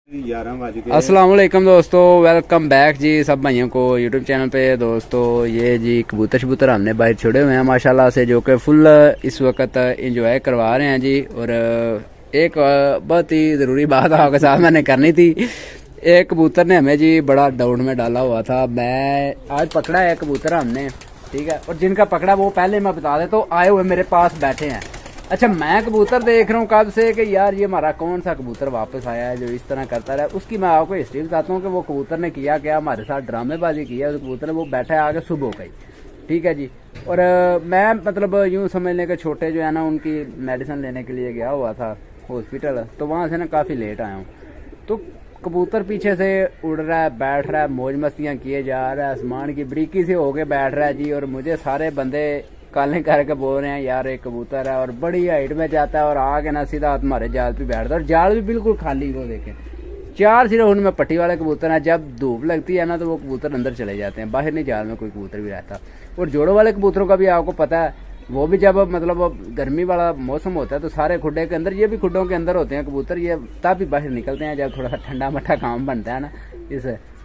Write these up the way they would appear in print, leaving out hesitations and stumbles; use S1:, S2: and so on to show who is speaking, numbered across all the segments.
S1: अस्सलाम वालेकुम दोस्तों, वेलकम बैक जी सब भाइयों को यूट्यूब चैनल पे। दोस्तों ये जी कबूतर शबूतर हमने बाहर छोड़े हुए हैं माशाल्लाह से, जो कि फुल इस वक्त इंजॉय करवा रहे हैं जी। और एक बहुत ही ज़रूरी बात आपके साथ मैंने करनी थी। एक कबूतर ने हमें जी बड़ा डाउन में डाला हुआ था। मैं आज पकड़ा है कबूतर हमने, ठीक है, और जिनका पकड़ा वो पहले मैं बता दें तो आए हुए मेरे पास बैठे हैं। अच्छा, मैं कबूतर देख रहा हूँ कब से कि यार ये हमारा कौन सा कबूतर वापस आया है जो इस तरह करता रहा। उसकी मैं आपको हिस्ट्री बताता हूँ कि वो कबूतर ने किया क्या, हमारे साथ ड्रामेबाजी किया। उस कबूतर ने वो बैठा है आगे सुबह हो गई, ठीक है जी। और मैं मतलब यूँ समझ लें कि छोटे जो है ना उनकी मेडिसिन लेने के लिए गया हुआ था हॉस्पिटल, तो वहाँ से ना काफ़ी लेट आया हूँ। तो कबूतर पीछे से उड़ रहा है, बैठ रहा है, मौज मस्तियाँ किए जा रहा है, आसमान की बरीकी से होके बैठ रहा है जी। और मुझे सारे बंदे काले करके बोल रहे हैं यार एक कबूतर है और बड़ी हाइट में जाता है और आगे ना सीधा तुम्हारे जाल पे बैठता है। और जाल भी बिल्कुल खाली, वो देखें चार सिर्फ उनमें पट्टी वाले कबूतर हैं। जब धूप लगती है ना तो वो कबूतर अंदर चले जाते हैं, बाहर नहीं जाल में कोई कबूतर भी रहता। और जोड़ों वाले कबूतरों का भी आपको पता है, वो भी जब मतलब गर्मी वाला मौसम होता है तो सारे खुड्डे के अंदर, ये भी खुड्डों के अंदर होते हैं कबूतर, ये तब भी बाहर निकलते हैं जब थोड़ा सा ठंडा मठा काम बनता है ना,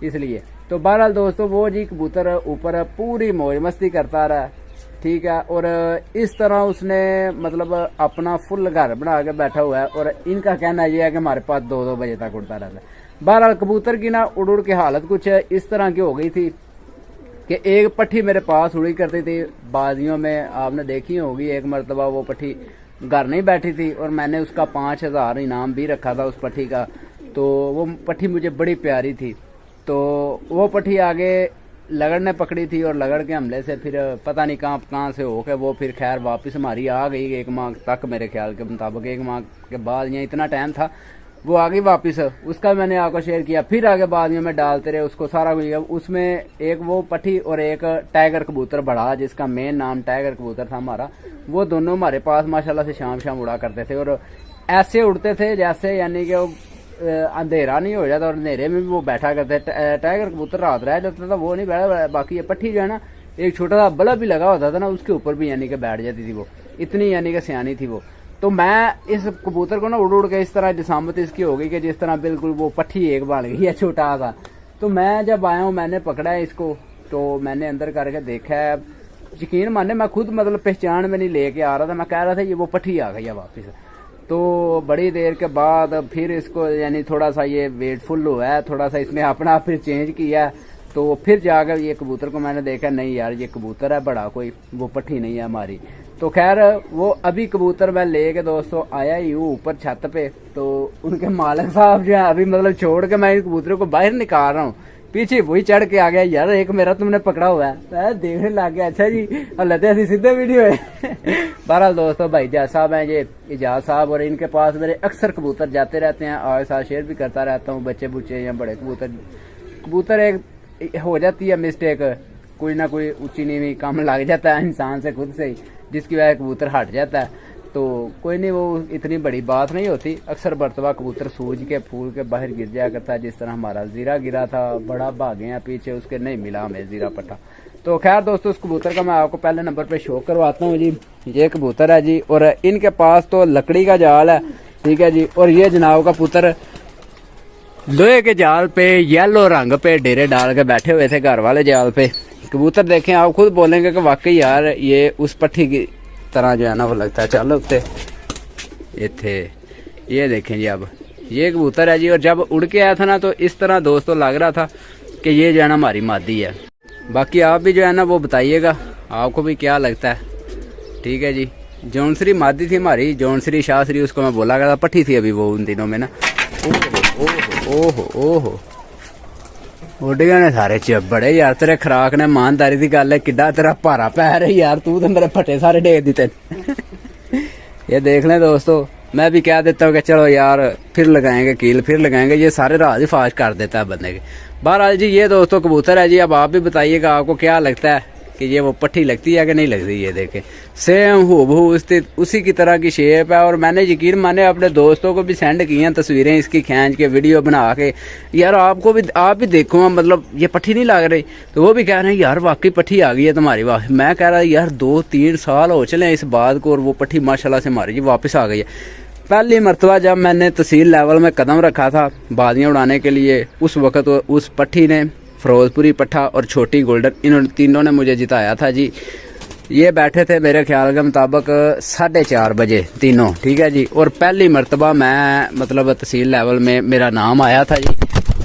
S1: इसलिए। तो बहरहाल दोस्तों वो जी कबूतर ऊपर पूरी मौज मस्ती करता रहा, ठीक है। और इस तरह उसने मतलब अपना फुल घर बना के बैठा हुआ है। और इनका कहना यह है कि हमारे पास 2-2 बजे तक उड़ता रहता है। बहरहाल कबूतर की ना उड़ उड़ की हालत कुछ इस तरह की हो गई थी कि एक पट्टी मेरे पास उड़ी करती थी बाजियों में, आपने देखी होगी। एक मरतबा वो पट्टी घर नहीं बैठी थी और मैंने उसका 5000 इनाम भी रखा था उस पट्टी का। तो वो पट्टी मुझे बड़ी प्यारी थी। तो वो पट्टी आगे लगड़ ने पकड़ी थी और लगड़ के हमले से फिर पता नहीं कहाँ से होके वो फिर खैर वापस हमारी आ गई 1 माह तक, मेरे ख्याल के मुताबिक 1 माह के बाद या इतना टाइम था वो आ गई वापस। उसका मैंने आपको शेयर किया। फिर आगे बादियों में डालते रहे उसको सारा कुछ। उसमें एक वो पट्टी और एक टाइगर कबूतर बड़ा, जिसका मेन नाम टाइगर कबूतर था हमारा, वो दोनों हमारे पास माशाल्लाह से शाम उड़ा करते थे। और ऐसे उड़ते थे जैसे यानी कि अंधेरा नहीं हो जाता और अंधेरे में भी वो बैठा करते। टाइगर कबूतर रात रह जाता था, वो नहीं बैठा। बाकी ये पट्टी जो है ना, एक छोटा सा बल्ब भी लगा होता था ना, उसके ऊपर भी यानी कि बैठ जाती थी वो, इतनी यानी कि सियानी थी वो। तो मैं इस कबूतर को ना उड़ उड़ के इस तरह जिसामत इसकी हो गई कि जिस तरह बिल्कुल वो पट्टी एक बन गई है छोटा सा। तो मैं जब आया हूँ मैंने पकड़ा है इसको, तो मैंने अंदर करके देखा है, यकीन माने मैं खुद मतलब पहचान में नहीं लेके आ रहा था, मैं कह रहा था ये वो पट्टी आ गई है वापस। तो बड़ी देर के बाद फिर इसको यानी थोड़ा सा ये वेटफुल हुआ है, थोड़ा सा इसने अपना फिर चेंज किया। तो फिर जाकर ये कबूतर को मैंने देखा, नहीं यार ये कबूतर है बड़ा, कोई वो पट्टी नहीं है हमारी। तो खैर वो अभी कबूतर मैं लेके दोस्तों आया ही हूँ ऊपर छत पे। तो उनके मालिक साहब जो है अभी मतलब छोड़ के मैं इन कबूतरों को बाहर निकाल रहा हूँ, पीछे वही चढ़ के आ गया, यार एक मेरा तुमने पकड़ा हुआ है। तो देखने लग गया, अच्छा जी लेते ऐसी सीधे वीडियो है। बहरहाल दोस्तों भाई जाज साहब हैं ये इजाज साहब, और इनके पास मेरे अक्सर कबूतर जाते रहते हैं और साथ शेयर भी करता रहता हूँ। बच्चे बुच्चे या बड़े कबूतर एक हो जाती है मिस्टेक, कोई ना कोई ऊंची नीवी कम लग जाता है इंसान से खुद से ही, जिसकी वजह कबूतर हट जाता है। तो कोई नहीं, वो इतनी बड़ी बात नहीं होती। अक्सर बरतबा कबूतर सूझ के फूल के बाहर गिर जाया करता है, जिस तरह हमारा जीरा गिरा था, बड़ा भागे हैं पीछे उसके, नहीं मिला हमें जीरा पट्टा। तो खैर दोस्तों उस कबूतर का मैं आपको पहले नंबर पे शो करवाता हूँ जी। ये कबूतर है जी, और इनके पास तो लकड़ी का जाल है, ठीक है जी। और ये जनाब का पुत्र लोहे के जाल पे येलो रंग पे डेरे डाल के बैठे हुए थे घर वाले जाल पे। कबूतर देखें आप खुद बोलेंगे कि वाकई यार ये उस पट्टी की तरह जो है ना वो लगता है। चलो उत्ते ये थे, ये देखें जी। अब ये कबूतर है जी, और जब उड़ के आया था ना तो इस तरह दोस्तों लग रहा था कि ये जो है ना हमारी मादी है। बाकी आप भी जो है ना वो बताइएगा आपको भी क्या लगता है, ठीक है जी। जौनसरी मादी थी हमारी, जौनसरी शाहसरी उसको मैं बोला गया था, पट्टी थी अभी वो उन दिनों में ना। ओहो ओहो उड़ गए ने सारे बड़े यार, तेरे खुराक ने ईमानदारी की गल है, किड्डा तेरा भारा पैर है यार, तू तो मेरे फटे सारे डेग दिते। ये देख लें दोस्तों, मैं भी कह देता हूँ कि चलो यार फिर लगाएंगे कील, फिर लगाएंगे, ये सारे राज ही फाश कर देता है बंदे के। बहरहाल जी ये दोस्तों कबूतर है जी। अब आप भी बताइएगा आपको क्या लगता है कि ये वो पट्टी लगती है कि नहीं लगती। ये देखें सेम हूबहू उसी की तरह की शेप है। और मैंने यकीन माने अपने दोस्तों को भी सेंड की हैं तस्वीरें इसकी खींच के, वीडियो बना के, यार आपको भी आप भी देखो मतलब ये पट्टी नहीं लग रही। तो वो भी कह रहे हैं यार वाकई पट्टी आ गई है तुम्हारी। वाह, मैं कह रहा यार 2-3 साल हो चले इस बात को और वो पट्टी माशाल्लाह से हमारी जी वापस आ गई है। पहली मरतबा जब मैंने तहसील लेवल में कदम रखा था बाजियाँ उड़ाने के लिए, उस वक़्त उस पट्टी ने, फिरोजपुरी पट्ठा और छोटी गोल्डन, इन तीनों ने मुझे जिताया था जी। ये बैठे थे मेरे ख्याल के मुताबिक 4:30 बजे तीनों, ठीक है जी। और पहली मरतबा मैं मतलब तहसील लेवल में मेरा नाम आया था जी,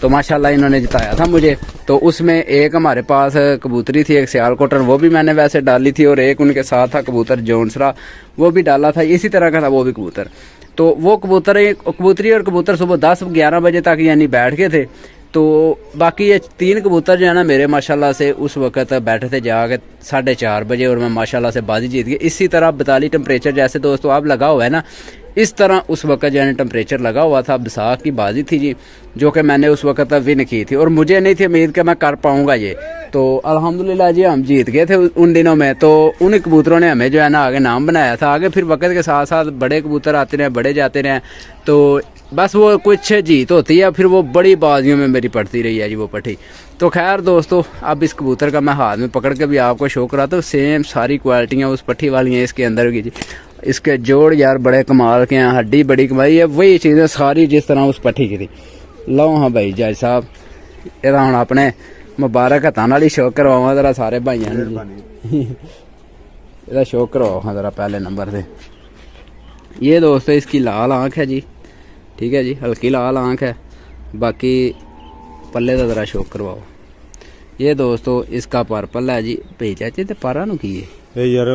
S1: तो माशाल्लाह इन्होंने जिताया था मुझे। तो उसमें एक हमारे पास कबूतरी थी, एक सियालकोटन, वो भी मैंने वैसे डाली थी, और एक उनके साथ था कबूतर जोनसरा, वो भी डाला था, इसी तरह का था वो भी कबूतर। तो वो कबूतरी और कबूतर सुबह 10-11 बजे तक यानी बैठ गए थे। तो बाकी ये 3 कबूतर जो है ना मेरे माशाल्लाह से उस वक्त बैठे थे जाके 4:30 बजे, और मैं माशाल्लाह से बाजी जीत गई। इसी तरह 42 टेम्परेचर जैसे दोस्तों आप लगा हुआ है ना, इस तरह उस वक्त जो है टेम्परेचर लगा हुआ था। बैसाख की बाजी थी जी, जो कि मैंने उस वक्त विन की थी, और मुझे नहीं थी उम्मीद कि मैं कर पाऊंगा ये। तो अल्हम्दुलिल्लाह जी हम जीत गए थे उन दिनों में। तो उन कबूतरों ने हमें जो है ना आगे नाम बनाया था। आगे फिर वक्त के साथ साथ बड़े कबूतर आते रहे, बड़े जाते रहे, तो बस वो कुछ जीत होती है, फिर वो बड़ी बाजियों में मेरी पड़ती रही है जी वो पट्टी। तो खैर दोस्तों, अब इस कबूतर का मैं हाथ में पकड़ के भी आपको शो कराता हूँ। सेम सारी क्वालिटियाँ उस पट्टी वाली हैं इसके अंदर की जी। इसके जोड़ यार बड़े कमाल के हैं, हड्डी बड़ी कमाई है, वही चीज़ें सारी जिस तरह उस पट्टी की थी। लो हाँ भाई जज साहब, ये हम अपने मुबारक हत्थां नाल ही शो करवावां जरा सारे भाइयों ने। ਇਹਦਾ शो करवाओ हाँ जरा पहले नंबर से। ये दोस्तों इसकी लाल आँख है जी, ठीक है जी, हल्की लाल आँख है। बाकी पल्ले का ज़रा शो करवाओ। ये दोस्तों इसका पर्पल है जी। भाई चाचे ते पारा नूं की है
S2: यार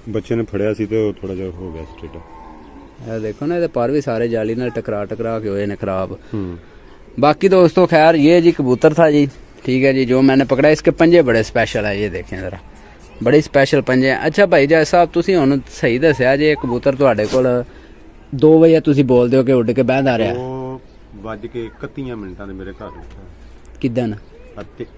S2: बच्चे ने फड़िया सी तो थोड़ा जा हो गया स्ट्रेट।
S1: देखो ना ये पर भी सारे जाली नाल टकरा के होए ने खराब। बाकी दोस्तों खैर ये जी कबूतर था जी, ठीक है जी, जो मैंने पकड़ा। इसके पंजे बड़े स्पेशल है, ये देखें ज़रा, बड़े स्पेशल पंजे हैं। अच्छा भाई जज साहब तुसीं हुण सही दस्सिया जे कबूतर तुहाडे कोल 2 वजे तुसीं बोलदे हो कि उड़ के बहंदा रहा,
S2: 2:31 मेरे घर
S1: किदन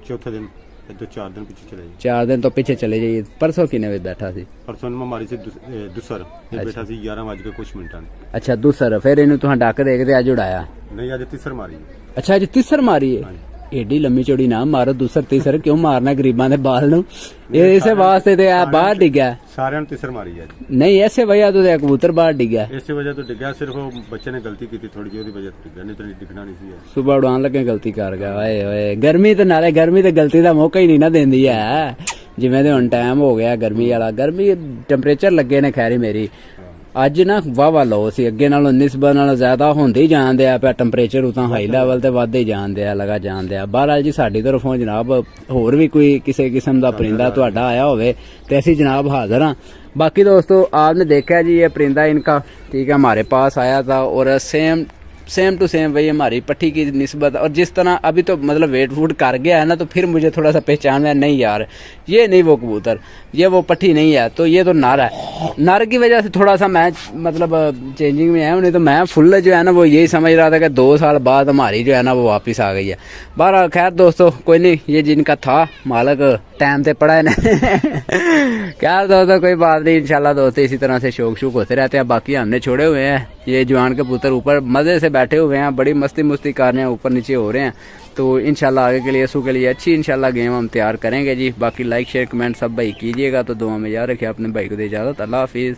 S2: चौथे दिन, 4 दिन पीछे चले
S1: 4 दिन तो पीछे चले जाइए। परसों कितने बजे बैठा सी?
S2: परसों मैं मारी से दूसर बैठा सी 11 कुछ मिनटां।
S1: अच्छा दूसर, फिर इन्हू तुहां डक देखते अज उड़ाया?
S2: नहीं अज तीसर मारी।
S1: अच्छा अज तीसर मारी है? एडी लम्मी चौड़ी ना मारो, दूसर तीसर क्यों मारना गरीबां दे बाल नूं? इसे वास्ते ते आ बाहर डिग्या,
S2: सारियां तीसर मारी है
S1: नहीं ऐसे वजह तो कबूतर बाहर डिग्या,
S2: इस वजह तो डिग्या, सिर्फ बच्चे ने गलती की थी थोड़ी जी, वजह तो डिग्या, नहीं तो डिगना नहीं सी।
S1: सुबह उड़ान लगे गलती कर गया। ओए ओए गर्मी ते नाले गर्मी ते गलती दा मौका ही नहीं ना देंदी है। जिवें दे हुण टाइम हो गया गर्मी वाला, गर्मी टेंपरेचर लगे ने खैरी मेरी अज ना वाह लो सी, अगे नालों निस्बत नालों ज्यादा होंदे ही जान दिया पे टेंपरेचर उतां हाई लैवल ते वधदे ही जान दिया, लगा जान दिया। बहरहाल जी साडी तरफों जनाब होर भी कोई किसी किस्म दा परिंदा तुहाडा आया होवे ते असीं जनाब हाजिर हां। बाकी दोस्तों आपने देखा जी ये परिंदा इनका, ठीक है, हमारे पास आया था और सेम टू सेम वही हमारी पट्टी की निस्बत, और जिस तरह अभी तो मतलब वेट वूट कर गया है ना, तो फिर मुझे थोड़ा सा पहचान में नहीं यार ये नहीं वो कबूतर, ये वो पट्टी नहीं है, तो ये तो नर है। नर की वजह से थोड़ा सा मैं मतलब चेंजिंग में है, नहीं तो मैं फुल जो है ना वो यही समझ रहा था कि 2 साल बाद हमारी जो है ना वो वापस आ गई है। बहरहाल खैर दोस्तों कोई नहीं, ये जिनका था मालक टाइम से पड़ा है ना क्या दोस्तों कोई बात नहीं, इंशाल्लाह दोस्तों इसी तरह से शौक होते रहते हैं। बाकी हमने छोड़े हुए हैं ये जवान कबूतर ऊपर मज़े से बैठे हुए हैं, बड़ी मस्ती कर रहे हैं, ऊपर नीचे हो रहे हैं। तो इंशाल्लाह आगे के लिए इसू के लिए अच्छी इंशाल्लाह गेम हम तैयार करेंगे जी। बाकी लाइक शेयर कमेंट सब भाई कीजिएगा। तो दुआ में याद रखिए अपने भाई को दे इजाज़त, अल्लाह हाफिज़।